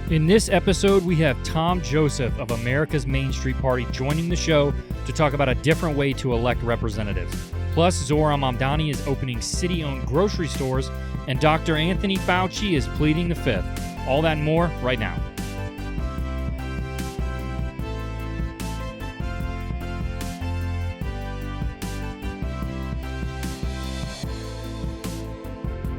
In this episode, we have Tom Joseph of America's Main Street Party joining the show to talk about a different way to elect representatives. Plus, Zohran Mamdani is opening city-owned grocery stores, and Dr. Anthony Fauci is pleading the fifth. All that and more right now.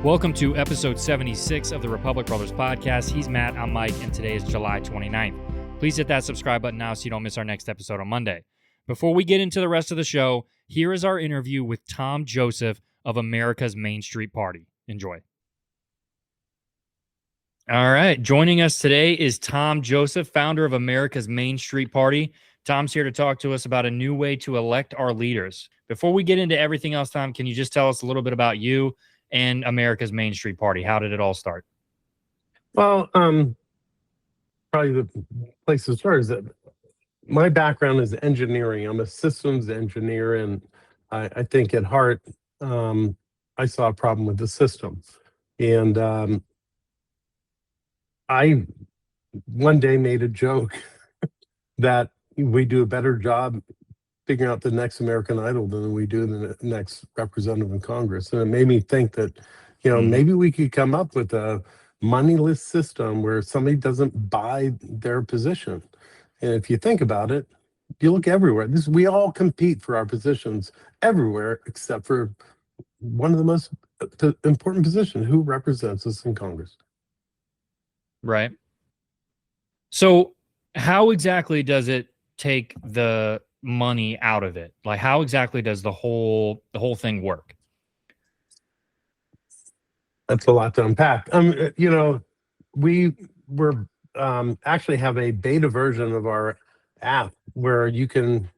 Welcome to episode 76 of the Republic Brothers podcast. He's Matt, I'm Mike, and today is July 29th. Please hit that subscribe button now so you don't miss our next episode on Monday. Before we get into the rest of the show, here is our interview with Tom Joseph of America's Main Street Party. Enjoy. All right, joining us today is Tom Joseph, founder of America's Main Street Party. Tom's here to talk to us about a new way to elect our leaders. Before we get into everything else, Tom, can you just tell us a little bit about you and America's Main Street Party? How did it all start? Well, probably the place to start is that my background is engineering. I'm a systems engineer, and I think at heart, I saw a problem with the system. And I one day made a joke that we do a better job figuring out the next American Idol than we do the next representative in Congress. And it made me think that, maybe we could come up with a moneyless system where somebody doesn't buy their position. And if you think about it, you look everywhere. We all compete for our positions everywhere, except for one of the most important positions, who represents us in Congress. Right. So how exactly does it take the money out of it? Like, how exactly does the whole thing work? That's a lot to unpack. We were actually have a beta version of our app where you can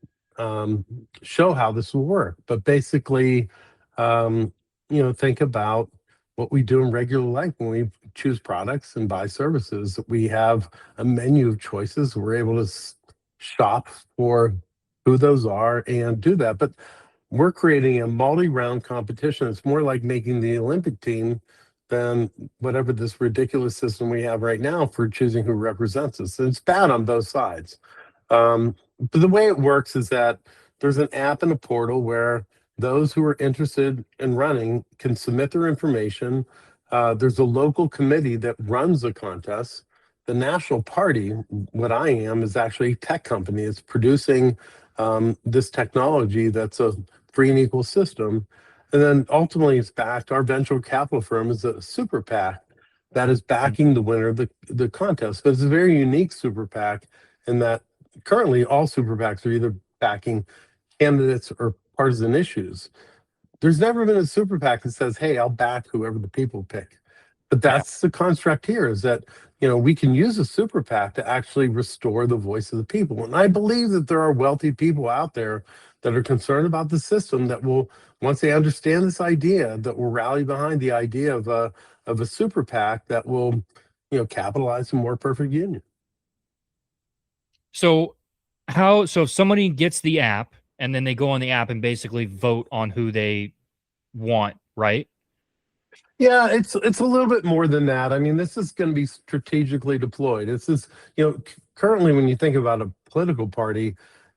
show how this will work. But basically, think about what we do in regular life when we choose products and buy services. We have a menu of choices. We're able to shop for who those are and do that. But we're creating a multi-round competition. It's more like making the Olympic team than whatever this ridiculous system we have right now for choosing who represents us. And it's bad on both sides. But the way it works is that there's an app and a portal where those who are interested in running can submit their information. There's a local committee that runs the contest. The national party, what I am, is actually a tech company. It's producing this technology that's a free and equal system. And then ultimately it's backed. Our venture capital firm is a super PAC that is backing the winner of the contest. But it's a very unique super PAC in that currently all super PACs are either backing candidates or partisan issues. There's never been a super PAC that says, hey, I'll back whoever the people pick. But that's the construct here, is that we can use a super PAC to actually restore the voice of the people. And I believe that there are wealthy people out there that are concerned about the system that will, once they understand this idea, that will rally behind the idea of a super PAC that will, capitalize a more perfect union. So if somebody gets the app and then they go on the app and basically vote on who they want, right? Yeah, it's a little bit more than that. I mean, this is going to be strategically deployed. This is, currently when you think about a political party,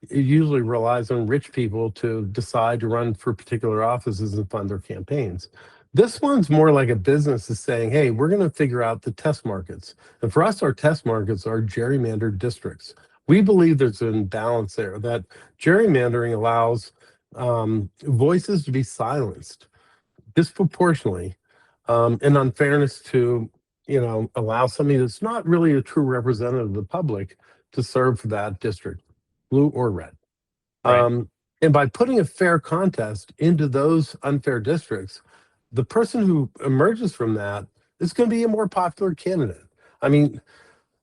it usually relies on rich people to decide to run for particular offices and fund their campaigns. This one's more like a business is saying, hey, we're going to figure out the test markets. And for us, our test markets are gerrymandered districts. We believe there's an imbalance there, that gerrymandering allows voices to be silenced disproportionately. And unfairness to, allow somebody that's not really a true representative of the public to serve for that district, blue or red. Right. And by putting a fair contest into those unfair districts, the person who emerges from that is going to be a more popular candidate. I mean,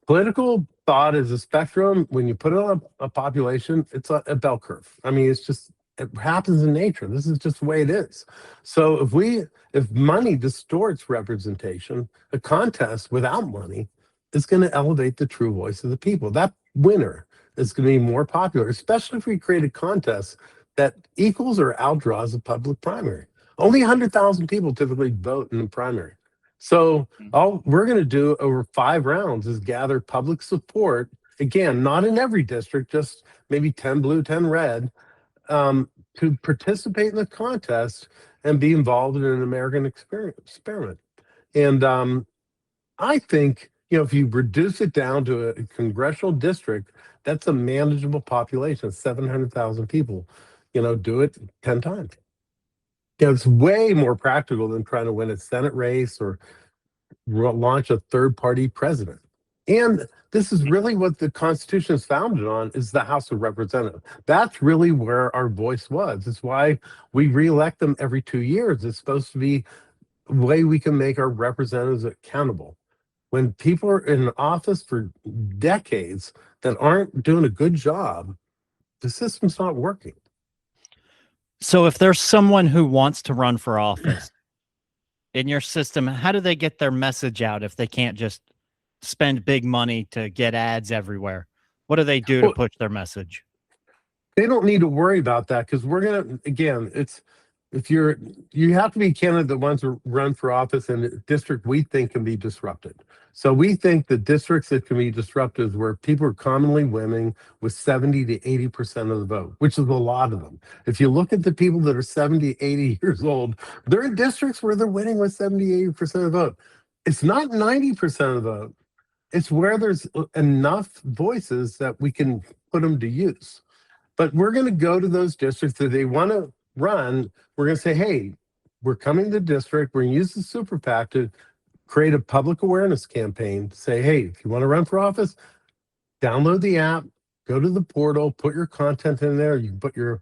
political thought is a spectrum. When you put it on a population, it's a bell curve. I mean, it happens in nature. This is just the way it is. So if money distorts representation, a contest without money is going to elevate the true voice of the people. That winner is going to be more popular, especially if we create a contest that equals or outdraws a public primary. Only 100,000 people typically vote in the primary. So all we're going to do over 5 rounds is gather public support. Again, not in every district, just maybe 10 blue, 10 red, to participate in the contest and be involved in an American experiment. And I think, if you reduce it down to a congressional district, that's a manageable population, 700,000 people. Do it 10 times. It's way more practical than trying to win a Senate race or launch a third-party president. And this is really what the Constitution is founded on, is the House of Representatives. That's really where our voice was. It's why we reelect them every 2 years. It's supposed to be a way we can make our representatives accountable. When people are in office for decades that aren't doing a good job, the system's not working. So if there's someone who wants to run for office in your system, how do they get their message out if they can't just spend big money to get ads everywhere? What do they do to push their message? They don't need to worry about that, because we're going to, again, you have to be a candidate that wants to run for office in a district we think can be disrupted. So we think the districts that can be disrupted is where people are commonly winning with 70 to 80% of the vote, which is a lot of them. If you look at the people that are 70, 80 years old, they're in districts where they're winning with 70, 80% of the vote. It's not 90% of the vote. It's where there's enough voices that we can put them to use. But we're going to go to those districts that they want to run. We're going to say, hey, we're coming to the district. We're going to use the super PAC to create a public awareness campaign to say, hey, if you want to run for office, download the app, go to the portal, put your content in there. You can put your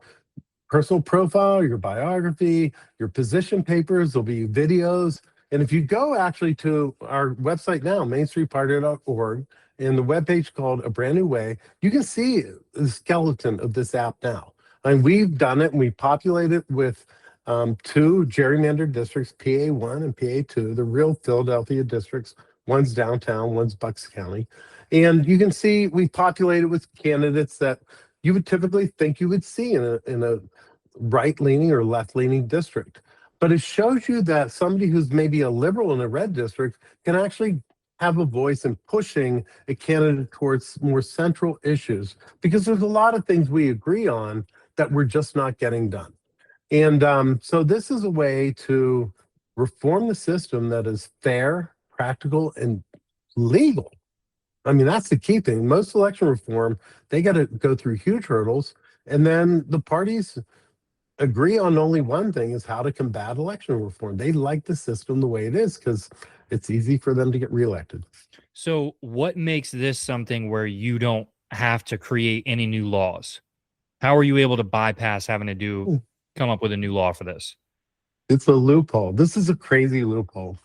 personal profile, your biography, your position papers. There'll be videos. And if you go actually to our website now, mainstreetparty.org, and the webpage called A Brand New Way, you can see the skeleton of this app now. And we've done it, and we populate it with 2 gerrymandered districts, PA1 and PA2, the real Philadelphia districts. One's downtown, one's Bucks County. And you can see we populate it with candidates that you would typically think you would see in a right-leaning or left-leaning district. But it shows you that somebody who's maybe a liberal in a red district can actually have a voice in pushing a candidate towards more central issues, because there's a lot of things we agree on that we're just not getting done. And so this is a way to reform the system that is fair, practical, and legal. I mean, that's the key thing. Most election reform, they got to go through huge hurdles, and then the parties agree on only one thing, is how to combat election reform. They like the system the way it is because it's easy for them to get reelected. So what makes this something where you don't have to create any new laws? How are you able to bypass having to come up with a new law for this? It's a loophole. This is a crazy loophole.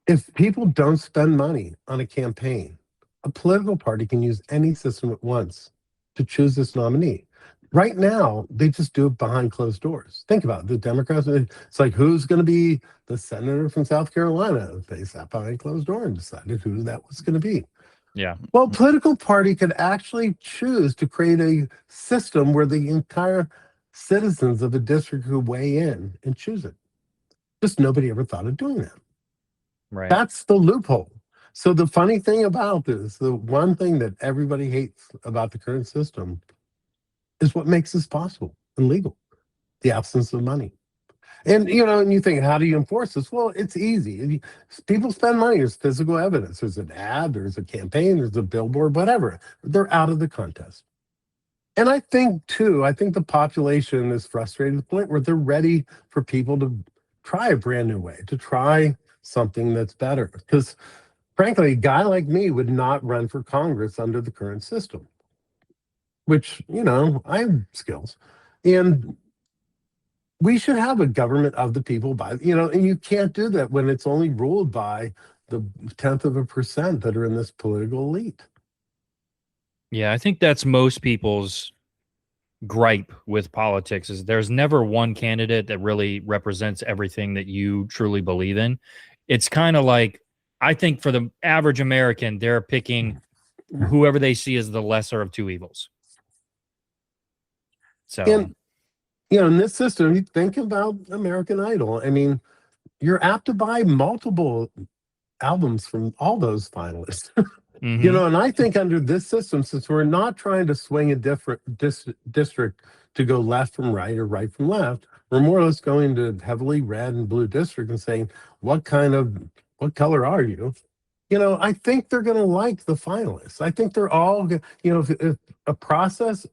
If people don't spend money on a campaign, a political party can use any system at once to choose this nominee. Right now, they just do it behind closed doors. Think about it. The Democrats, it's like, who's going to be the senator from South Carolina? They sat behind closed door and decided who that was going to be. Yeah. Well, a political party could actually choose to create a system where the entire citizens of a district could weigh in and choose it. Just nobody ever thought of doing that. Right. That's the loophole. So the funny thing about this, the one thing that everybody hates about the current system, is what makes this possible and legal: the absence of money. And and you think, how do you enforce this? Well, it's easy. People spend money. There's physical evidence. There's an ad, there's a campaign, there's a billboard, whatever. They're out of the contest. And I think the population is frustrated to the point where they're ready for people to try a brand new way, to try something that's better. Because frankly, a guy like me would not run for Congress under the current system, which, I have skills. And we should have a government of the people, and you can't do that when it's only ruled by the 0.1% that are in this political elite. Yeah, I think that's most people's gripe with politics, is there's never one candidate that really represents everything that you truly believe in. It's kind of like, I think for the average American, they're picking whoever they see as the lesser of two evils. So, and in this system, you think about American Idol. I mean, you're apt to buy multiple albums from all those finalists. Mhm. You know, and I think under this system, since we're not trying to swing a different district to go left from right or right from left, we're more or less going to heavily red and blue district and saying, what color are you? You know, I think they're going to like the finalists. I think they're all, you know, if a process,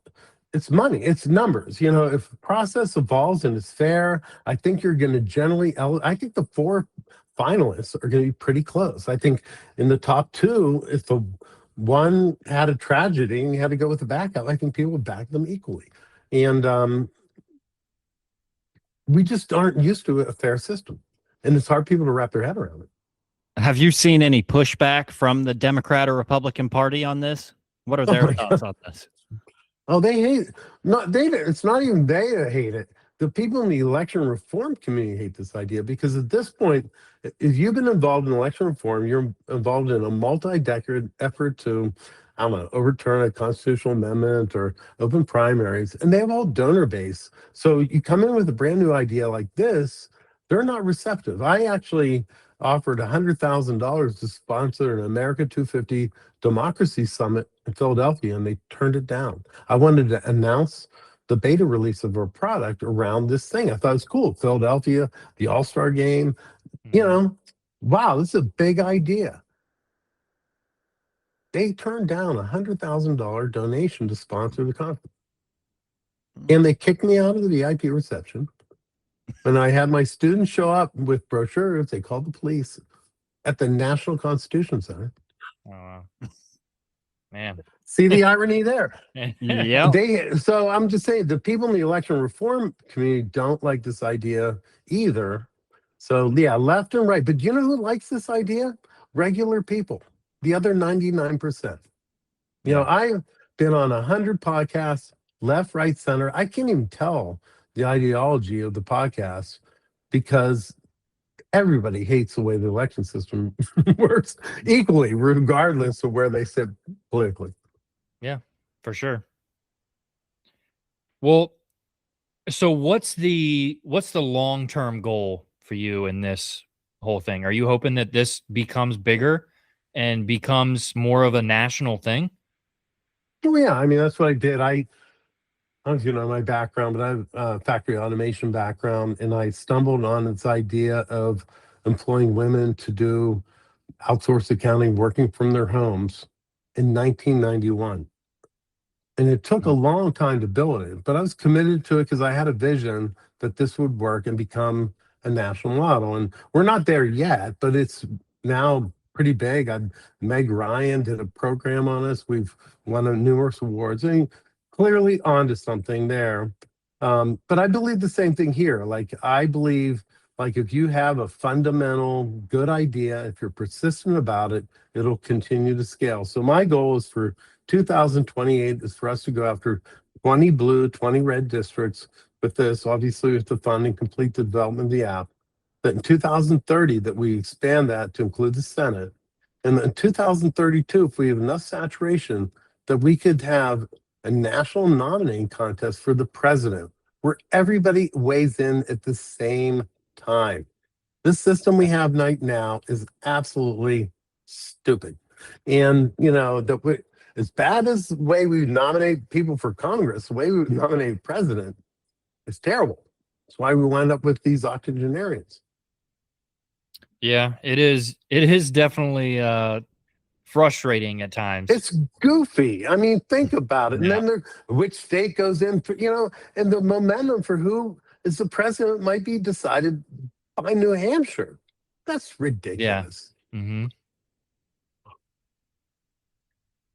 it's money, it's numbers. You know, if the process evolves and it's fair, I think you're going to generally, I think the 4 finalists are going to be pretty close. I think in the top 2, if the one had a tragedy and you had to go with the backup, I think people would back them equally. And we just aren't used to a fair system. And it's hard for people to wrap their head around it. Have you seen any pushback from the Democrat or Republican Party on this? What are their thoughts on this? Oh, they hate it. It's not even they that hate it. The people in the election reform community hate this idea because at this point, if you've been involved in election reform, you're involved in a multi-decade effort to, I don't know, overturn a constitutional amendment or open primaries, and they have all donor base. So you come in with a brand new idea like this, they're not receptive. I actually offered $100,000 to sponsor an America 250 Democracy Summit in Philadelphia, and they turned it down. I wanted to announce the beta release of our product around this thing. I thought it was cool. Philadelphia, the All-Star game, you know, wow, this is a big idea. They turned down a $100,000 donation to sponsor the conference. And they kicked me out of the VIP reception. And I had my students show up with brochures. They called the police at the National Constitution Center. Oh, wow. Man. See the irony there? Yeah. So I'm just saying, the people in the election reform community don't like this idea either. So yeah, left and right. But you know who likes this idea? Regular people. The other 99%. You know, I've been on 100 podcasts, left, right, center. I can't even tell the ideology of the podcast because everybody hates the way the election system works equally, regardless of where they sit politically. Yeah, for sure. Well, so what's the long-term goal for you in this whole thing? Are you hoping that this becomes bigger and becomes more of a national thing? Oh yeah, I mean that's what I did. I don't know if you know my background, but I have a factory automation background, and I stumbled on this idea of employing women to do outsourced accounting working from their homes in 1991. And it took a long time to build it, but I was committed to it because I had a vision that this would work and become a national model. And we're not there yet, but it's now pretty big. Meg Ryan did a program on us. We've won numerous awards. I mean, clearly onto something there. But I believe the same thing here. Like, I believe, like, if you have a fundamental good idea, if you're persistent about it, it'll continue to scale. So my goal is for 2028 is for us to go after 20 blue, 20 red districts with this. Obviously, we have to fund and complete the development of the app. That in 2030, that we expand that to include the Senate. And in 2032, if we have enough saturation, that we could have a national nominating contest for the president, where everybody weighs in at the same time. This system we have right now is absolutely stupid. And, you know, as bad as the way we nominate people for Congress, the way we nominate president is terrible. That's why we wind up with these octogenarians. Yeah, it is. It is definitely frustrating at times. It's goofy. I mean, think about it. And then which state goes in, for, you know, and the momentum for who is the president might be decided by New Hampshire. That's ridiculous. Yeah. Mm-hmm.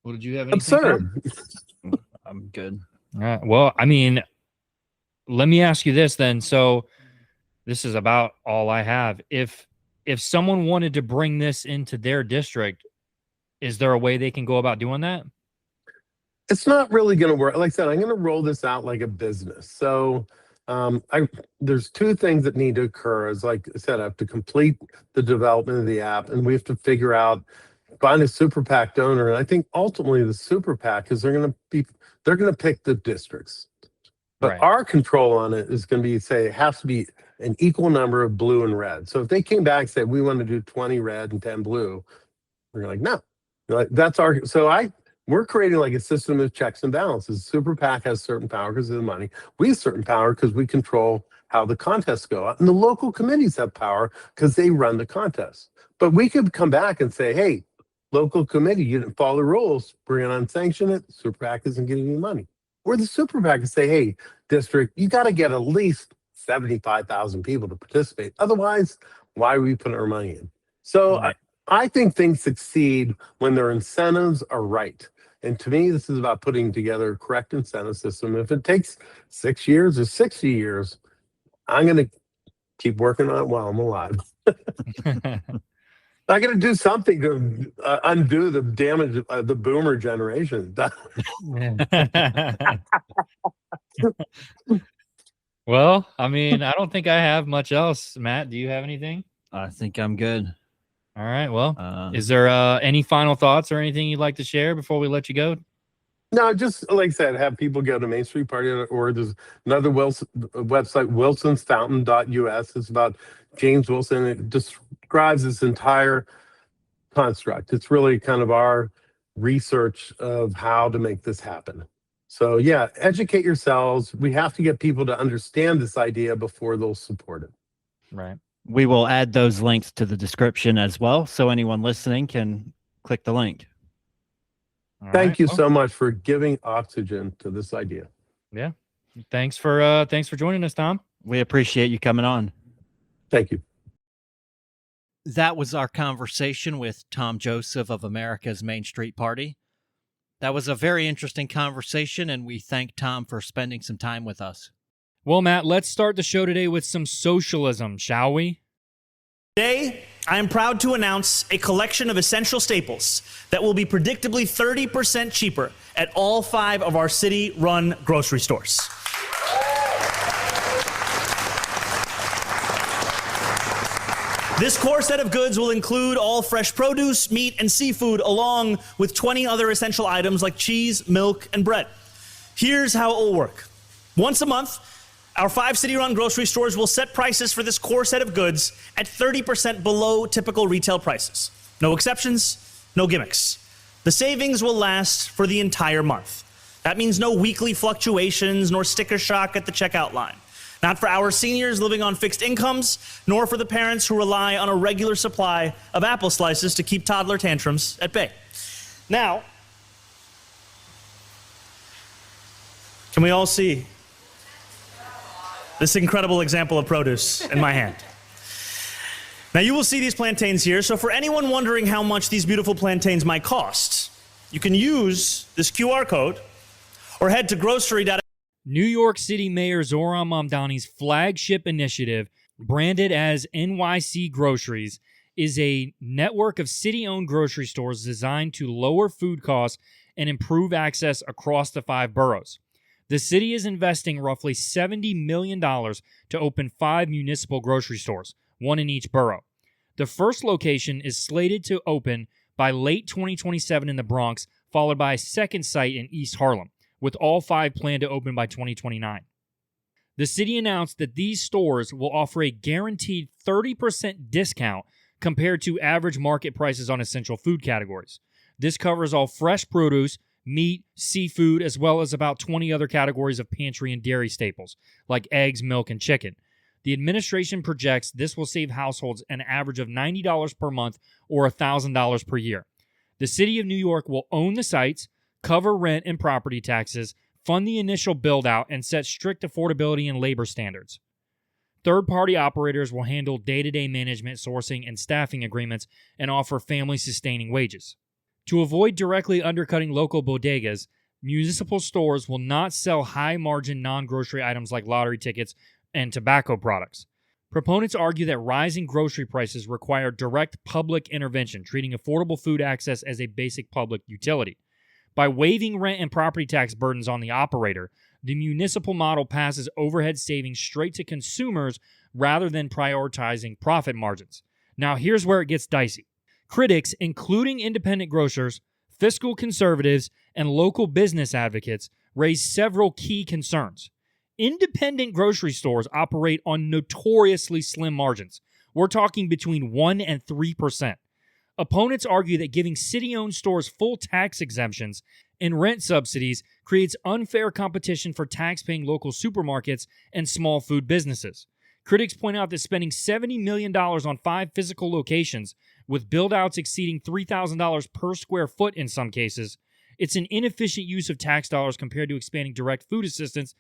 Well, did you have anything? Absurd. I'm good. All right. Well, I mean, let me ask you this then. So this is about all I have. If someone wanted to bring this into their district, is there a way they can go about doing that? It's not really going to work. Like I said, I'm going to roll this out like a business. So there's 2 things that need to occur. As like I said, I have to complete the development of the app, and we have to figure out, find a super PAC donor. And I think ultimately the super PAC is they're going to pick the districts. But Right. our control on it is going to be, say, it has to be an equal number of blue and red. So if they came back and said, we want to do 20 red and 10 blue, we're like, no. That's our, we're creating like a system of checks and balances. Super PAC has certain power because of the money. We have certain power because we control how the contests go out. And the local committees have power because they run the contests. But we could come back and say, hey, local committee, you didn't follow the rules. We're going to unsanction it. Super PAC isn't getting any money. Or the super PAC can say, hey, district, you got to get at least 75,000 people to participate. Otherwise, why are we putting our money in? So Right. I think things succeed when their incentives are right. And to me, this is about putting together a correct incentive system. If it takes 6 years or 60 years, I'm going to keep working on it while I'm alive. I got to do something to undo the damage of the boomer generation. Well, I mean, I don't think I have much else. Matt, do you have anything? I think I'm good. All right. Well, is there any final thoughts or anything you'd like to share before we let you go? No, just like I said, have people go to Main Street Party, or there's another website, wilsonsfountain.us. It's about James Wilson. It describes this entire construct. It's really kind of our research of how to make this happen. So yeah, educate yourselves. We have to get people to understand this idea before they'll support it. Right. We will add those links to the description as well, so anyone listening can click the link. All Thank right. you Well, so much for giving oxygen to this idea. Yeah. Thanks for joining us, Tom. We appreciate you coming on. Thank you. That was our conversation with Tom Joseph of America's Main Street Party. That was a very interesting conversation, and we thank Tom for spending some time with us. Well, Matt, let's start the show today with some socialism, shall we? Today, I am proud to announce a collection of essential staples that will be predictably 30% cheaper at all 5 of our city-run grocery stores. This core set of goods will include all fresh produce, meat, and seafood, along with 20 other essential items like cheese, milk, and bread. Here's how it will work. Once a month, our 5 city-run grocery stores will set prices for this core set of goods at 30% below typical retail prices. No exceptions, no gimmicks. The savings will last for the entire month. That means no weekly fluctuations nor sticker shock at the checkout line. Not for our seniors living on fixed incomes, nor for the parents who rely on a regular supply of apple slices to keep toddler tantrums at bay. Now, can we all see this incredible example of produce in my hand? Now you will see these plantains here, so for anyone wondering how much these beautiful plantains might cost, you can use this QR code or head to grocery.com. New York City Mayor Zohran Mamdani's flagship initiative, branded as N.Y.C. Groceries, is a network of city-owned grocery stores designed to lower food costs and improve access across the 5 boroughs. The city is investing roughly $70 million to open 5 municipal grocery stores, 1 in each borough. The first location is slated to open by late 2027 in the Bronx, followed by a second site in East Harlem, with all 5 planned to open by 2029. The city announced that these stores will offer a guaranteed 30% discount compared to average market prices on essential food categories. This covers all fresh produce, meat, seafood, as well as about 20 other categories of pantry and dairy staples, like eggs, milk, and chicken. The administration projects this will save households an average of $90 per month or $1,000 per year. The city of New York will own the sites, cover rent and property taxes, fund the initial build-out, and set strict affordability and labor standards. Third-party operators will handle day-to-day management, sourcing, and staffing agreements and offer family-sustaining wages. To avoid directly undercutting local bodegas, municipal stores will not sell high-margin non-grocery items like lottery tickets and tobacco products. Proponents argue that rising grocery prices require direct public intervention, treating affordable food access as a basic public utility. By waiving rent and property tax burdens on the operator, the municipal model passes overhead savings straight to consumers rather than prioritizing profit margins. Now, here's where it gets dicey. Critics, including independent grocers, fiscal conservatives, and local business advocates, raise several key concerns. Independent grocery stores operate on notoriously slim margins. We're talking between 1% and 3%. Opponents argue that giving city-owned stores full tax exemptions and rent subsidies creates unfair competition for tax-paying local supermarkets and small food businesses. Critics point out that spending $70 million on 5 physical locations, with build-outs exceeding $3,000 per square foot in some cases, it's an inefficient use of tax dollars compared to expanding direct food assistance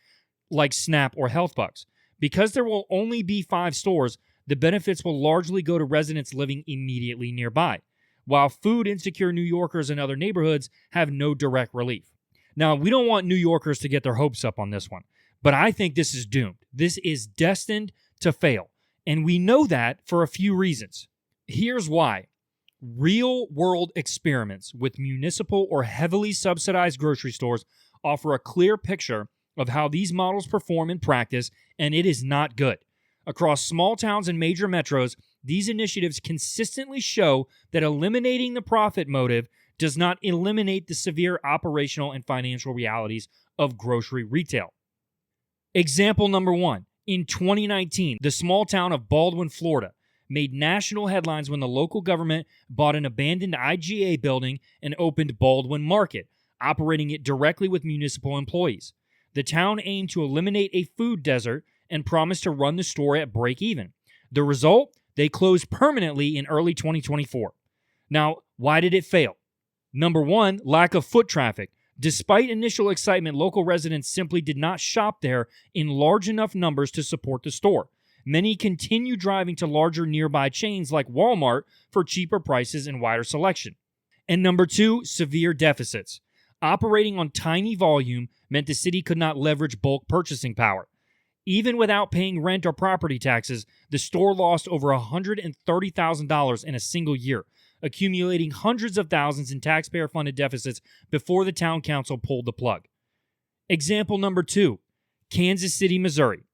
like SNAP or HealthBucks. Because there will only be 5 stores, the benefits will largely go to residents living immediately nearby, while food-insecure New Yorkers in other neighborhoods have no direct relief. Now, we don't want New Yorkers to get their hopes up on this one, but I think this is doomed. This is destined to fail, and we know that for a few reasons. Here's why. Real-world experiments with municipal or heavily subsidized grocery stores offer a clear picture of how these models perform in practice, and it is not good. Across small towns and major metros, these initiatives consistently show that eliminating the profit motive does not eliminate the severe operational and financial realities of grocery retail. Example number 1. In 2019, the small town of Baldwin, Florida, made national headlines when the local government bought an abandoned IGA building and opened Baldwin Market, operating it directly with municipal employees. The town aimed to eliminate a food desert and promised to run the store at break even. The result? They closed permanently in early 2024. Now, why did it fail? Number 1, lack of foot traffic. Despite initial excitement, local residents simply did not shop there in large enough numbers to support the store. Many continue driving to larger nearby chains like Walmart for cheaper prices and wider selection. And number 2, severe deficits. Operating on tiny volume meant the city could not leverage bulk purchasing power. Even without paying rent or property taxes, the store lost over $130,000 in a single year, accumulating hundreds of thousands in taxpayer-funded deficits before the town council pulled the plug. Example number 2, Kansas City, Missouri.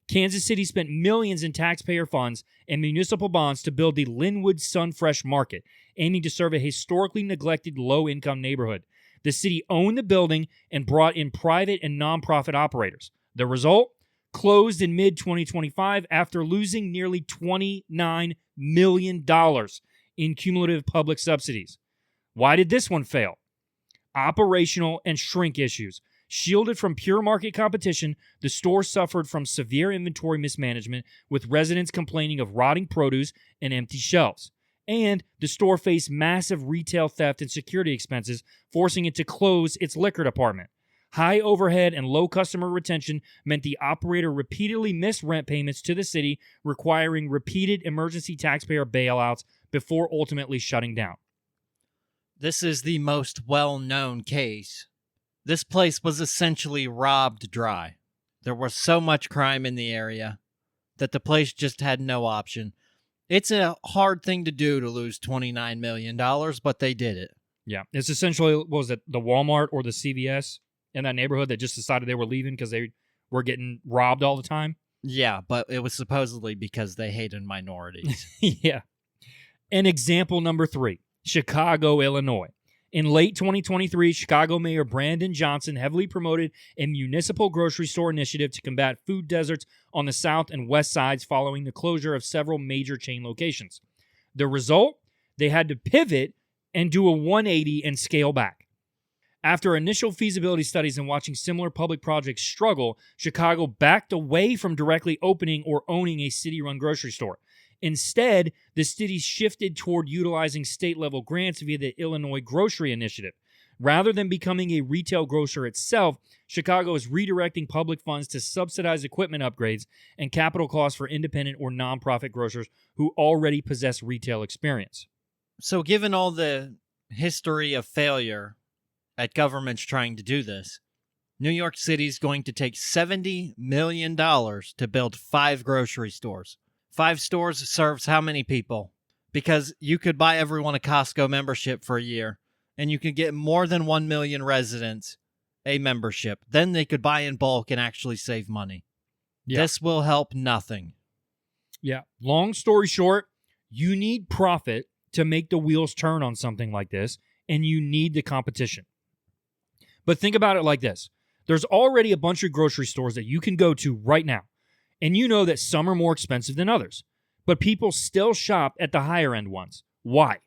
Kansas City spent millions in taxpayer funds and municipal bonds to build the Linwood Sunfresh Market, aiming to serve a historically neglected low-income neighborhood. The city owned the building and brought in private and nonprofit operators. The result? Closed in mid-2025 after losing nearly $29 million in cumulative public subsidies. Why did this one fail? Operational and shrink issues. Shielded from pure market competition, the store suffered from severe inventory mismanagement, with residents complaining of rotting produce and empty shelves. And the store faced massive retail theft and security expenses, forcing it to close its liquor department. High overhead and low customer retention meant the operator repeatedly missed rent payments to the city, requiring repeated emergency taxpayer bailouts before ultimately shutting down. This is the most well-known case. This place was essentially robbed dry. There was so much crime in the area that the place just had no option. It's a hard thing to do to lose $29 million, but they did it. Yeah, it's essentially, what was it, the Walmart or the CVS in that neighborhood that just decided they were leaving because they were getting robbed all the time? Yeah, but it was supposedly because they hated minorities. Yeah. And example number 3, Chicago, Illinois. In late 2023, Chicago Mayor Brandon Johnson heavily promoted a municipal grocery store initiative to combat food deserts on the south and west sides following the closure of several major chain locations. The result? They had to pivot and do a 180 and scale back. After initial feasibility studies and watching similar public projects struggle, Chicago backed away from directly opening or owning a city-run grocery store. Instead, the city shifted toward utilizing state-level grants via the Illinois Grocery Initiative. Rather than becoming a retail grocer itself, Chicago is redirecting public funds to subsidize equipment upgrades and capital costs for independent or nonprofit grocers who already possess retail experience. So given all the history of failure at governments trying to do this, New York City is going to take $70 million to build 5 grocery stores. 5 stores serves how many people? Because you could buy everyone a Costco membership for a year, and you could get more than 1 million residents a membership. Then they could buy in bulk and actually save money. Yeah. This will help nothing. Yeah. Long story short, you need profit to make the wheels turn on something like this, and you need the competition. But think about it like this. There's already a bunch of grocery stores that you can go to right now, and you know that some are more expensive than others, but people still shop at the higher end ones. Why?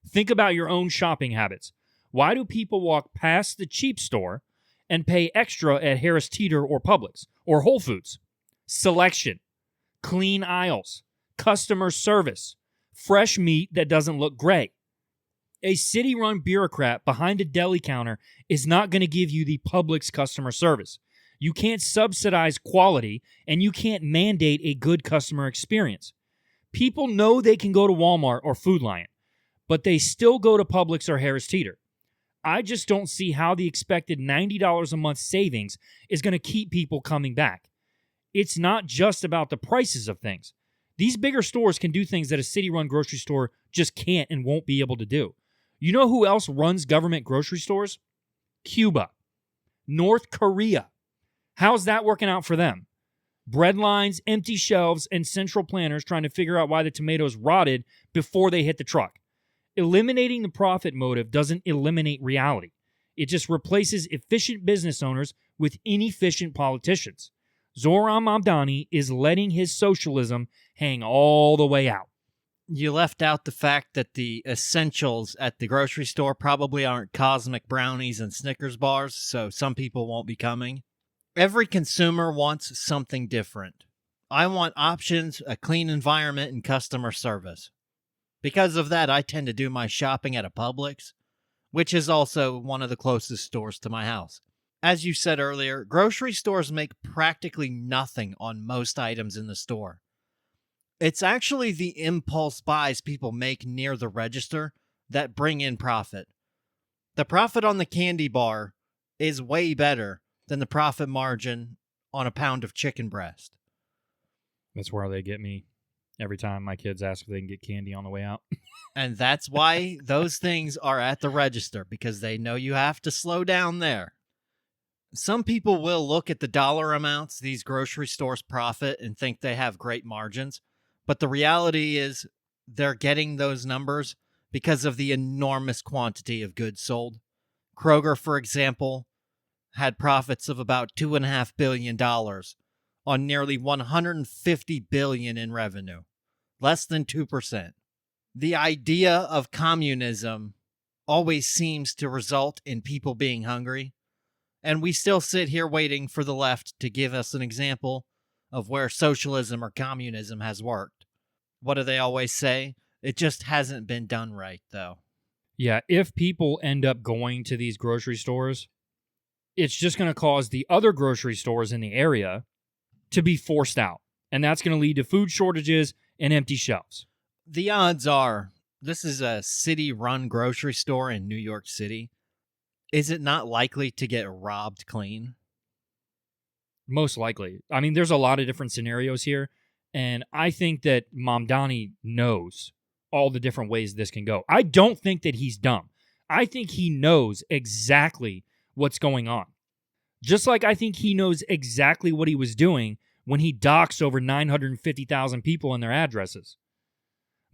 Think about your own shopping habits. Why do people walk past the cheap store and pay extra at Harris Teeter or Publix or Whole Foods? Selection, clean aisles, customer service, fresh meat that doesn't look gray. A city-run bureaucrat behind a deli counter is not going to give you the Publix customer service. You can't subsidize quality, and you can't mandate a good customer experience. People know they can go to Walmart or Food Lion, but they still go to Publix or Harris Teeter. I just don't see how the expected $90 a month savings is going to keep people coming back. It's not just about the prices of things. These bigger stores can do things that a city-run grocery store just can't and won't be able to do. You know who else runs government grocery stores? Cuba. North Korea. How's that working out for them? Bread lines, empty shelves, and central planners trying to figure out why the tomatoes rotted before they hit the truck. Eliminating the profit motive doesn't eliminate reality. It just replaces efficient business owners with inefficient politicians. Zohran Mamdani is letting his socialism hang all the way out. You left out the fact that the essentials at the grocery store probably aren't cosmic brownies and Snickers bars, so some people won't be coming. Every consumer wants something different. I want options, a clean environment, and customer service. Because of that, I tend to do my shopping at a Publix, which is also one of the closest stores to my house. As you said earlier, grocery stores make practically nothing on most items in the store. It's actually the impulse buys people make near the register that bring in profit. The profit on the candy bar is way better than the profit margin on a pound of chicken breast. That's where they get me every time my kids ask if they can get candy on the way out. And that's why those things are at the register, because they know you have to slow down there. Some people will look at the dollar amounts these grocery stores profit and think they have great margins. But the reality is they're getting those numbers because of the enormous quantity of goods sold. Kroger, for example, had profits of about $2.5 billion on nearly $150 billion in revenue, less than 2%. The idea of communism always seems to result in people being hungry, and we still sit here waiting for the left to give us an example of where socialism or communism has worked. What do they always say? It just hasn't been done right, though. Yeah, if people end up going to these grocery stores, it's just going to cause the other grocery stores in the area to be forced out. And that's going to lead to food shortages and empty shelves. The odds are, this is a city-run grocery store in New York City. Is it not likely to get robbed clean? Most likely. I mean, there's a lot of different scenarios here, and I think that Mamdani knows all the different ways this can go. I don't think that he's dumb. I think he knows exactly what's going on. Just like I think he knows exactly what he was doing when he doxed over 950,000 people and their addresses.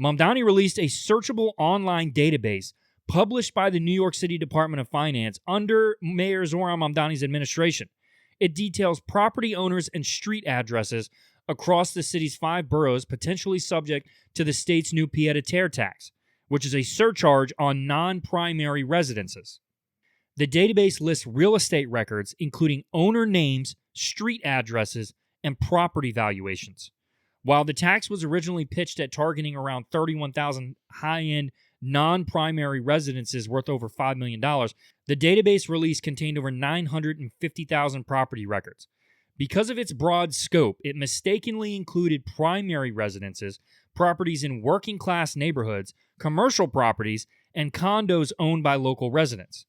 Mamdani released a searchable online database published by the New York City Department of Finance under Mayor Zohran Mamdani's administration. It details property owners and street addresses across the city's 5 boroughs potentially subject to the state's new pied-à-terre tax, which is a surcharge on non-primary residences. The database lists real estate records, including owner names, street addresses, and property valuations. While the tax was originally pitched at targeting around 31,000 high-end non-primary residences worth over $5 million, the database release contained over 950,000 property records. Because of its broad scope, it mistakenly included primary residences, properties in working-class neighborhoods, commercial properties, and condos owned by local residents.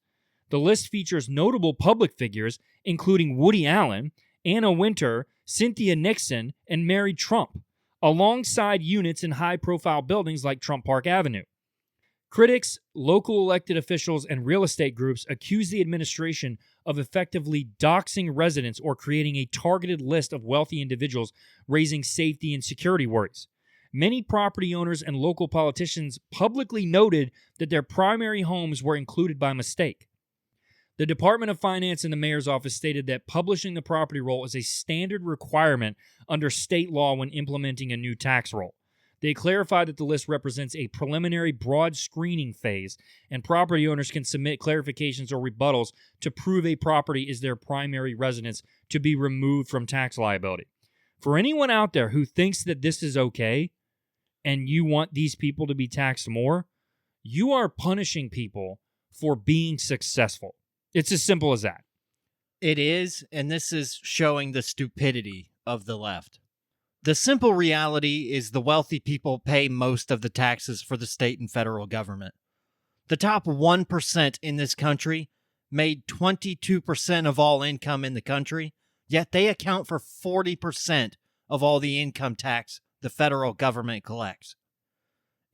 The list features notable public figures, including Woody Allen, Anna Wintour, Cynthia Nixon, and Mary Trump, alongside units in high-profile buildings like Trump Park Avenue. Critics, local elected officials, and real estate groups accuse the administration of effectively doxing residents or creating a targeted list of wealthy individuals, raising safety and security worries. Many property owners and local politicians publicly noted that their primary homes were included by mistake. The Department of Finance and the mayor's office stated that publishing the property roll is a standard requirement under state law when implementing a new tax roll. They clarified that the list represents a preliminary broad screening phase, and property owners can submit clarifications or rebuttals to prove a property is their primary residence to be removed from tax liability. For anyone out there who thinks that this is okay and you want these people to be taxed more, you are punishing people for being successful. It's as simple as that. It is, and this is showing the stupidity of the left. The simple reality is the wealthy people pay most of the taxes for the state and federal government. The top 1% in this country made 22% of all income in the country, yet they account for 40% of all the income tax the federal government collects.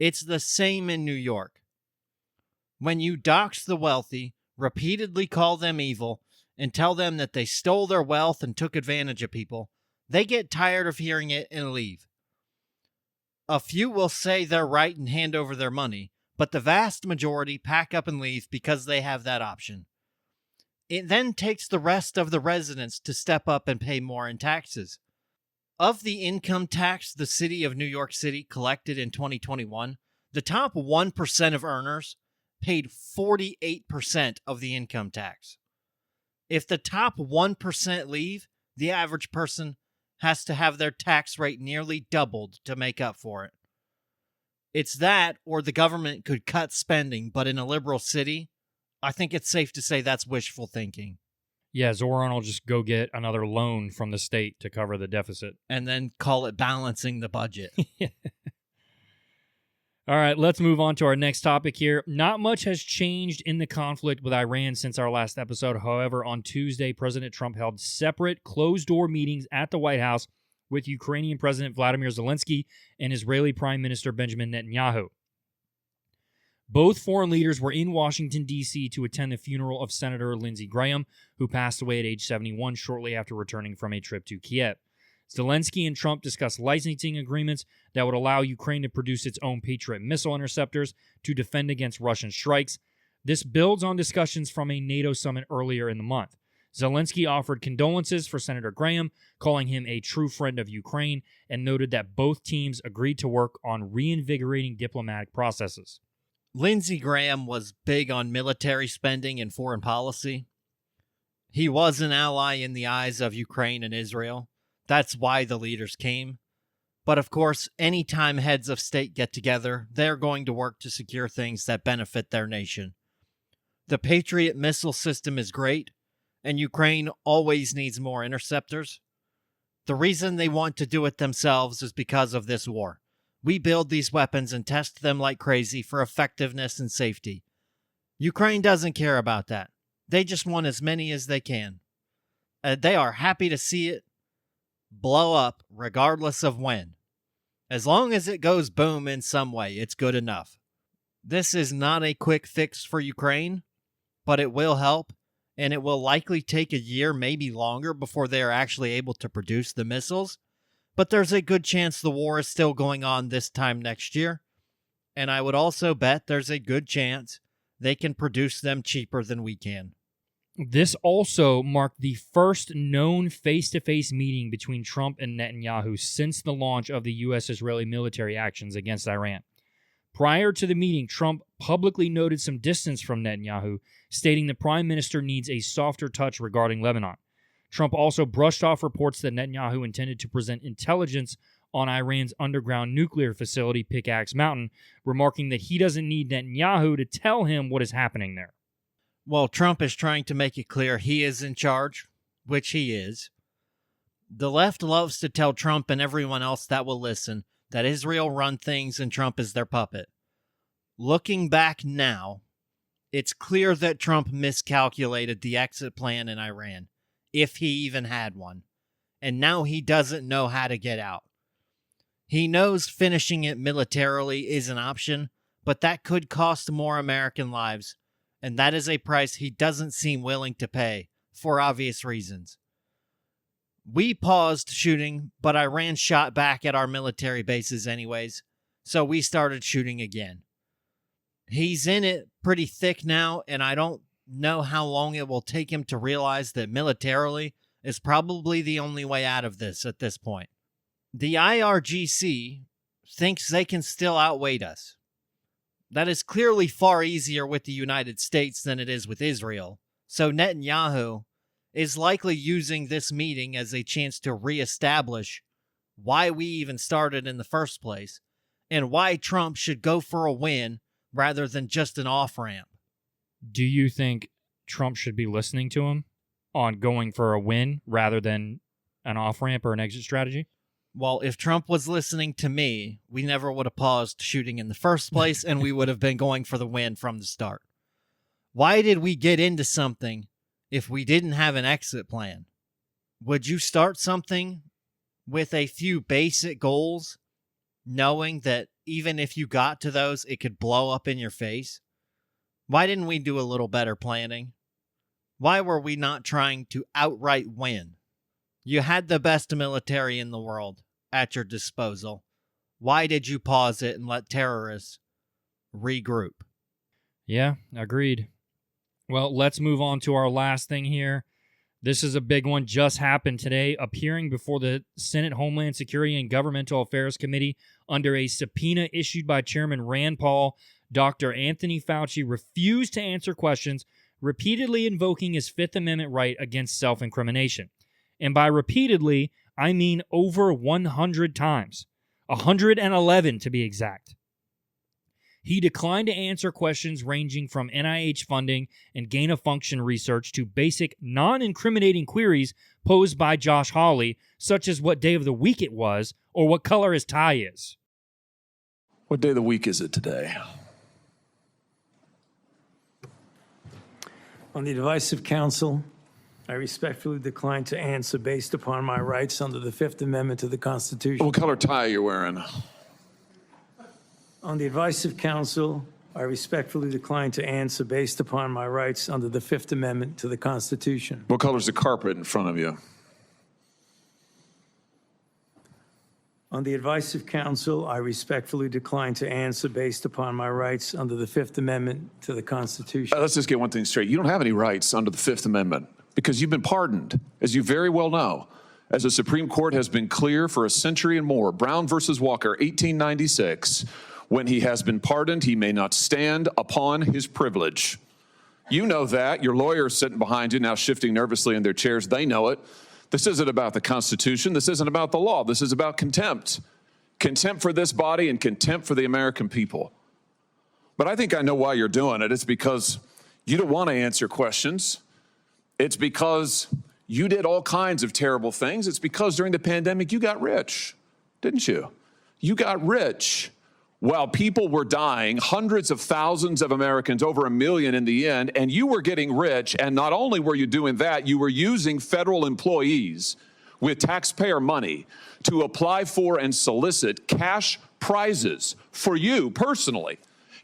It's the same in New York. When you dox the wealthy, repeatedly call them evil, and tell them that they stole their wealth and took advantage of people, they get tired of hearing it and leave. A few will say they're right and hand over their money, but the vast majority pack up and leave because they have that option. It then takes the rest of the residents to step up and pay more in taxes. Of the income tax the city of New York City collected in 2021, the top 1% of earners paid 48% of the income tax. If the top 1% leave, the average person has to have their tax rate nearly doubled to make up for it. It's that, or the government could cut spending, but in a liberal city, I think it's safe to say that's wishful thinking. Yeah, Zohran will just go get another loan from the state to cover the deficit. And then call it balancing the budget. All right, let's move on to our next topic here. Not much has changed in the conflict with Iran since our last episode. However, on Tuesday, President Trump held separate closed-door meetings at the White House with Ukrainian President Volodymyr Zelenskyy and Israeli Prime Minister Benjamin Netanyahu. Both foreign leaders were in Washington, D.C. to attend the funeral of Senator Lindsey Graham, who passed away at age 71 shortly after returning from a trip to Kiev. Zelenskyy and Trump discussed licensing agreements that would allow Ukraine to produce its own Patriot missile interceptors to defend against Russian strikes. This builds on discussions from a NATO summit earlier in the month. Zelenskyy offered condolences for Senator Graham, calling him a true friend of Ukraine, and noted that both teams agreed to work on reinvigorating diplomatic processes. Lindsey Graham was big on military spending and foreign policy. He was an ally in the eyes of Ukraine and Israel. That's why the leaders came. But of course, anytime heads of state get together, they're going to work to secure things that benefit their nation. The Patriot missile system is great, and Ukraine always needs more interceptors. The reason they want to do it themselves is because of this war. We build these weapons and test them like crazy for effectiveness and safety. Ukraine doesn't care about that. They just want as many as they can. They are happy to see it blow up regardless of when. As long as it goes boom in some way, it's good enough. This is not a quick fix for Ukraine, but it will help, and it will likely take a year, maybe longer, before they are actually able to produce the missiles. But there's a good chance the war is still going on this time next year, and I would also bet there's a good chance they can produce them cheaper than we can. This also marked the first known face-to-face meeting between Trump and Netanyahu since the launch of the U.S.-Israeli military actions against Iran. Prior to the meeting, Trump publicly noted some distance from Netanyahu, stating the prime minister needs a softer touch regarding Lebanon. Trump also brushed off reports that Netanyahu intended to present intelligence on Iran's underground nuclear facility, Pickaxe Mountain, remarking that he doesn't need Netanyahu to tell him what is happening there. Well, Trump is trying to make it clear he is in charge, which he is. The left loves to tell Trump and everyone else that will listen that Israel run things and Trump is their puppet. Looking back now, it's clear that Trump miscalculated the exit plan in Iran, if he even had one, and now he doesn't know how to get out. He knows finishing it militarily is an option, but that could cost more American lives, and that is a price he doesn't seem willing to pay, for obvious reasons. We paused shooting, but Iran shot back at our military bases anyways, so we started shooting again. He's in it pretty thick now, and I don't know how long it will take him to realize that militarily is probably the only way out of this at this point. The IRGC thinks they can still outweigh us. That is clearly far easier with the United States than it is with Israel. So Netanyahu is likely using this meeting as a chance to reestablish why we even started in the first place and why Trump should go for a win rather than just an off-ramp. Do you think Trump should be listening to him on going for a win rather than an off-ramp or an exit strategy? Well, if Trump was listening to me, we never would have paused shooting in the first place, and we would have been going for the win from the start. Why did we get into something if we didn't have an exit plan? Would you start something with a few basic goals, knowing that even if you got to those, it could blow up in your face? Why didn't we do a little better planning? Why were we not trying to outright win? You had the best military in the world at your disposal. Why did you pause it and let terrorists regroup? Yeah, agreed. Well, let's move on to our last thing here. This is a big one, just happened today, appearing before the Senate Homeland Security and Governmental Affairs Committee under a subpoena issued by Chairman Rand Paul. Dr. Anthony Fauci refused to answer questions, repeatedly invoking his Fifth Amendment right against self-incrimination. And by repeatedly, I mean over 100 times. 111 to be exact. He declined to answer questions ranging from NIH funding and gain-of-function research to basic non-incriminating queries posed by Josh Hawley, such as what day of the week it was or what color his tie is. What day of the week is it today? On the advice of counsel, I respectfully decline to answer based upon my rights under the Fifth Amendment to the Constitution. What color tie are you wearing? On the advice of counsel, I respectfully decline to answer based upon my rights under the Fifth Amendment to the Constitution. What color's the carpet in front of you? On the advice of counsel, I respectfully decline to answer based upon my rights under the Fifth Amendment to the Constitution. Let's just get one thing straight. You don't have any rights under the Fifth Amendment because you've been pardoned, as you very well know. As the Supreme Court has been clear for a century and more, Brown versus Walker, 1896, when he has been pardoned, he may not stand upon his privilege. You know that. Your lawyers sitting behind you now shifting nervously in their chairs, they know it. This isn't about the Constitution. This isn't about the law. This is about contempt. Contempt for this body and contempt for the American people. But I think I know why you're doing it. It's because you don't want to answer questions. It's because you did all kinds of terrible things. It's because during the pandemic, you got rich, didn't you? You got rich while people were dying, hundreds of thousands of Americans, over 1 million in the end, and you were getting rich. And not only were you doing that, you were using federal employees with taxpayer money to apply for and solicit cash prizes for you personally.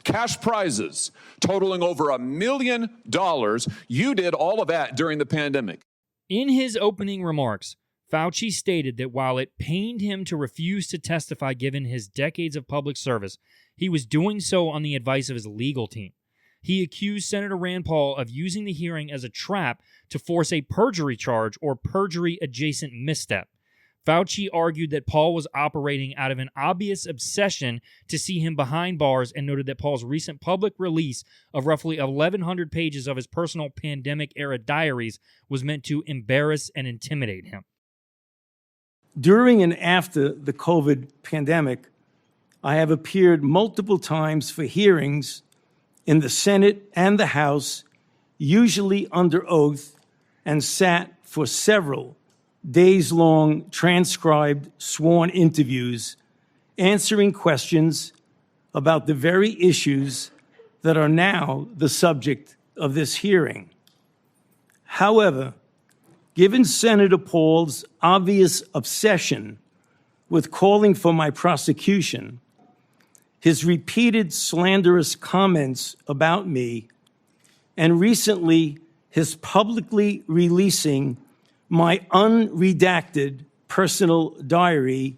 Cash prizes totaling over $1 million. You did all of that during the pandemic. In his opening remarks, Fauci stated that while it pained him to refuse to testify given his decades of public service, he was doing so on the advice of his legal team. He accused Senator Rand Paul of using the hearing as a trap to force a perjury charge or perjury-adjacent misstep. Fauci argued that Paul was operating out of an obvious obsession to see him behind bars and noted that Paul's recent public release of roughly 1,100 pages of his personal pandemic-era diaries was meant to embarrass and intimidate him. During and after the COVID pandemic, I have appeared multiple times for hearings in the Senate and the House, usually under oath, and sat for several days-long transcribed sworn interviews, answering questions about the very issues that are now the subject of this hearing. However, given Senator Paul's obvious obsession with calling for my prosecution, his repeated slanderous comments about me, and recently his publicly releasing my unredacted personal diary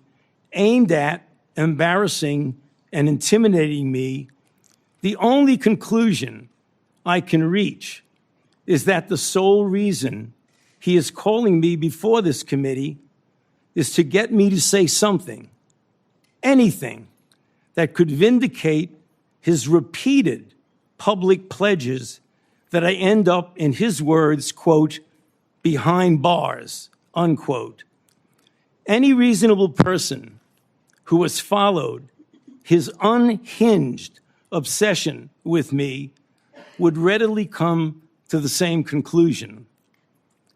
aimed at embarrassing and intimidating me, the only conclusion I can reach is that the sole reason he is calling me before this committee is to get me to say something, anything, that could vindicate his repeated public pledges that I end up, in his words, quote, behind bars, unquote. Any reasonable person who has followed his unhinged obsession with me would readily come to the same conclusion.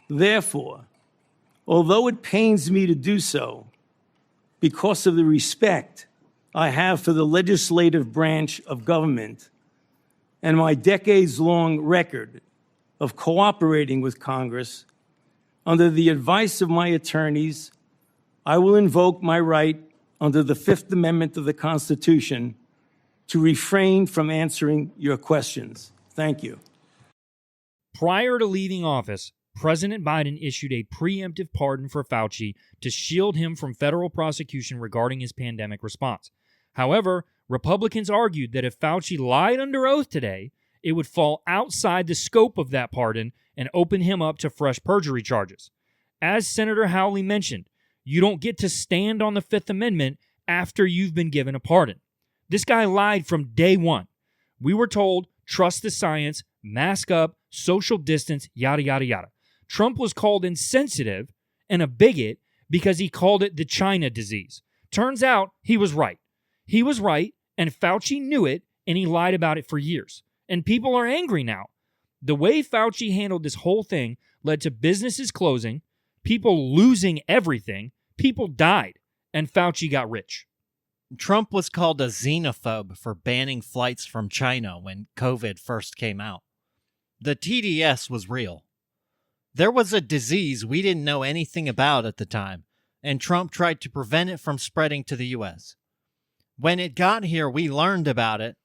Therefore, although it pains me to do so, because of the respect I have for the legislative branch of government and my decades-long record of cooperating with Congress, under the advice of my attorneys, I will invoke my right under the Fifth Amendment of the Constitution to refrain from answering your questions. Thank you. Prior to leaving office, President Biden issued a preemptive pardon for Fauci to shield him from federal prosecution regarding his pandemic response. However, Republicans argued that if Fauci lied under oath today, it would fall outside the scope of that pardon and open him up to fresh perjury charges. As Senator Hawley mentioned, you don't get to stand on the Fifth Amendment after you've been given a pardon. This guy lied from day one. We were told, trust the science, mask up, social distance, yada, yada, yada. Trump was called insensitive and a bigot because he called it the China disease. Turns out he was right. He was right, and Fauci knew it, and he lied about it for years. And people are angry now. The way Fauci handled this whole thing led to businesses closing, people losing everything, people died, and Fauci got rich. Trump was called a xenophobe for banning flights from China when COVID first came out. The TDS was real. There was a disease we didn't know anything about at the time, and Trump tried to prevent it from spreading to the U.S. When it got here, we learned about it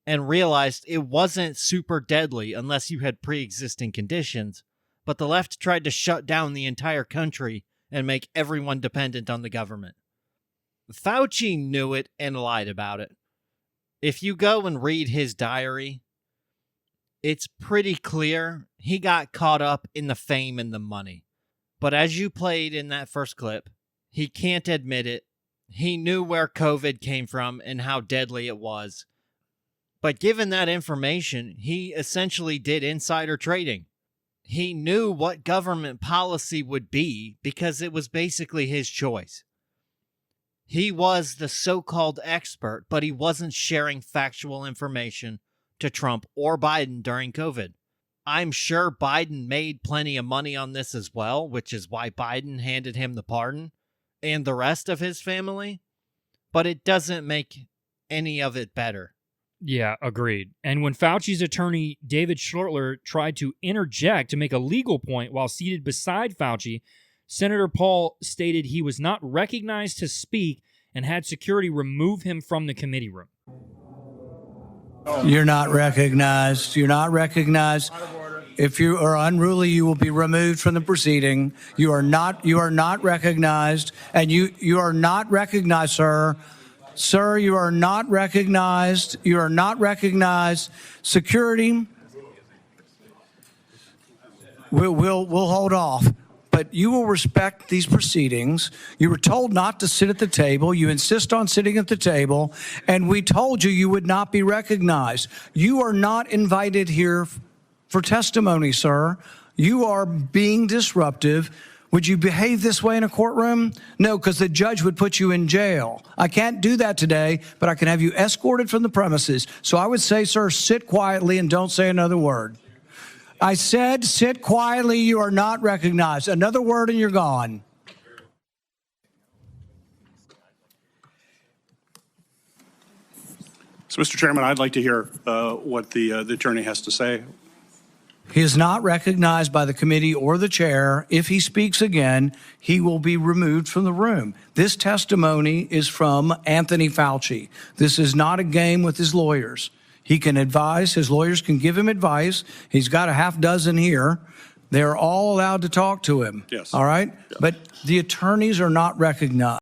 and realized it wasn't super deadly unless you had pre-existing conditions, but the left tried to shut down the entire country and make everyone dependent on the government. Fauci knew it and lied about it. If you go and read his diary, it's pretty clear he got caught up in the fame and the money. But as you played in that first clip, he can't admit it. He knew where COVID came from and how deadly it was. But given that information, he essentially did insider trading. He knew what government policy would be because it was basically his choice. He was the so-called expert, but he wasn't sharing factual information to Trump or Biden during COVID. I'm sure Biden made plenty of money on this as well, which is why Biden handed him the pardon and the rest of his family, but it doesn't make any of it better. Yeah, agreed. And when Fauci's attorney, David Schortler, tried to interject to make a legal point while seated beside Fauci, Senator Paul stated he was not recognized to speak and had security remove him from the committee room. You're not recognized. You're not recognized. If you are unruly, you will be removed from the proceeding. You are not recognized, and you are not recognized, sir. Sir, you are not recognized. You are not recognized. Security, we'll hold off. But you will respect these proceedings. You were told not to sit at the table. You insist on sitting at the table. And we told you you would not be recognized. You are not invited here for testimony, sir. You are being disruptive. Would you behave this way in a courtroom? No, because the judge would put you in jail. I can't do that today, but I can have you escorted from the premises. So I would say, sir, sit quietly and don't say another word. I said, sit quietly. You are not recognized. Another word and you're gone. So, Mr. Chairman, I'd like to hear what the attorney has to say. He is not recognized by the committee or the chair. If he speaks again, he will be removed from the room. This testimony is from Anthony Fauci. This is not a game with his lawyers. He can advise. His lawyers can give him advice. He's got a half dozen here. They're all allowed to talk to him. Yes. All right? Yeah. But the attorneys are not recognized.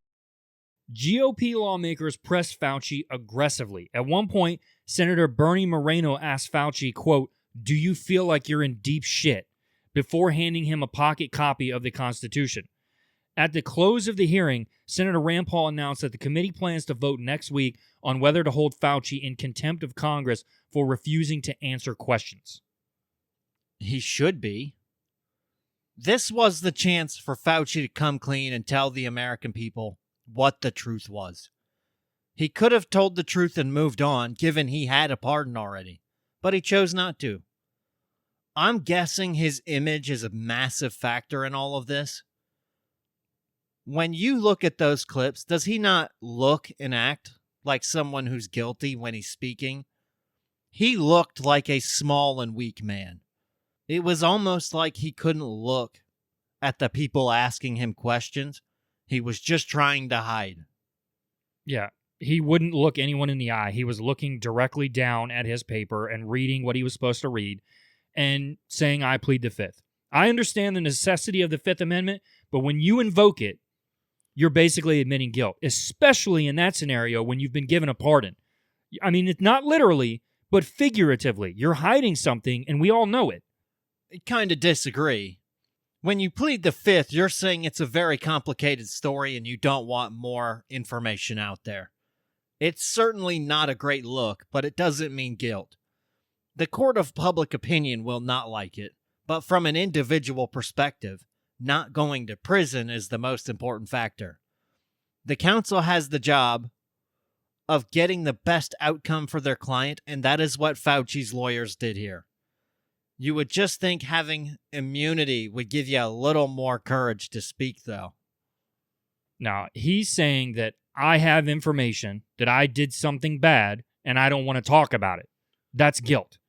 GOP lawmakers pressed Fauci aggressively. At one point, Senator Bernie Moreno asked Fauci, quote, Do you feel like you're in deep shit before handing him a pocket copy of the Constitution? At the close of the hearing, Senator Rand Paul announced that the committee plans to vote next week on whether to hold Fauci in contempt of Congress for refusing to answer questions. He should be. This was the chance for Fauci to come clean and tell the American people what the truth was. He could have told the truth and moved on, given he had a pardon already, but he chose not to. I'm guessing his image is a massive factor in all of this. When you look at those clips, does he not look and act like someone who's guilty when he's speaking? He looked like a small and weak man. It was almost like he couldn't look at the people asking him questions. He was just trying to hide. Yeah, he wouldn't look anyone in the eye. He was looking directly down at his paper and reading what he was supposed to read and saying, I plead the Fifth. I understand the necessity of the Fifth Amendment, but when you invoke it, you're basically admitting guilt, especially in that scenario when you've been given a pardon. I mean, it's not literally, but figuratively. You're hiding something, and we all know it. I kind of disagree. When you plead the Fifth, you're saying it's a very complicated story and you don't want more information out there. It's certainly not a great look, but it doesn't mean guilt. The court of public opinion will not like it, but from an individual perspective, not going to prison is the most important factor. The counsel has the job of getting the best outcome for their client, and that is what Fauci's lawyers did here. You would just think having immunity would give you a little more courage to speak, though. Now, he's saying that I have information, that I did something bad, and I don't want to talk about it. That's guilt,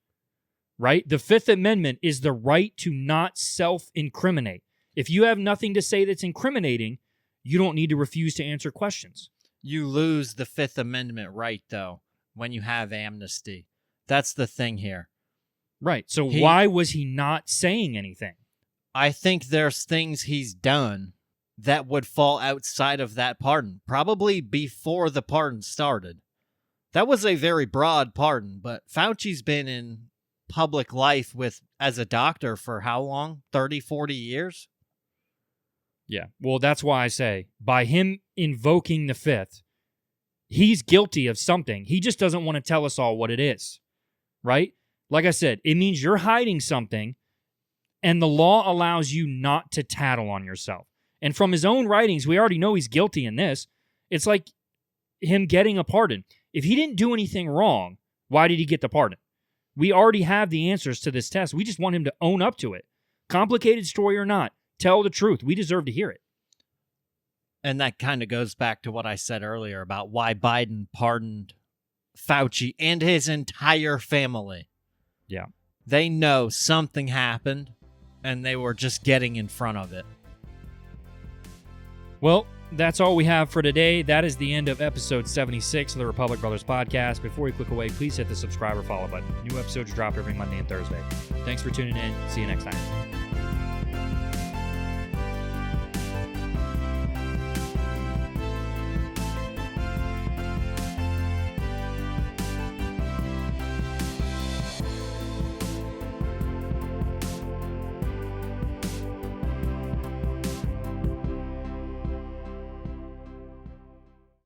right? The Fifth Amendment is the right to not self-incriminate. If you have nothing to say that's incriminating, you don't need to refuse to answer questions. You lose the Fifth Amendment right, though, when you have amnesty. That's the thing here. Right. So why was he not saying anything? I think there's things he's done that would fall outside of that pardon, probably before the pardon started. That was a very broad pardon, but Fauci's been in public life as a doctor for how long? 30, 40 years? Yeah. Well, that's why I say, by him invoking the Fifth, he's guilty of something. He just doesn't want to tell us all what it is, right? Like I said, it means you're hiding something, and the law allows you not to tattle on yourself. And from his own writings, we already know he's guilty in this. It's like him getting a pardon. If he didn't do anything wrong, why did he get the pardon? We already have the answers to this test. We just want him to own up to it. Complicated story or not, tell the truth. We deserve to hear it. And that kind of goes back to what I said earlier about why Biden pardoned Fauci and his entire family. Yeah. They know something happened, and they were just getting in front of it. Well, that's all we have for today. That is the end of episode 76 of the Republic Brothers podcast. Before you click away, please hit the subscribe or follow button. New episodes drop every Monday and Thursday. Thanks for tuning in. See you next time.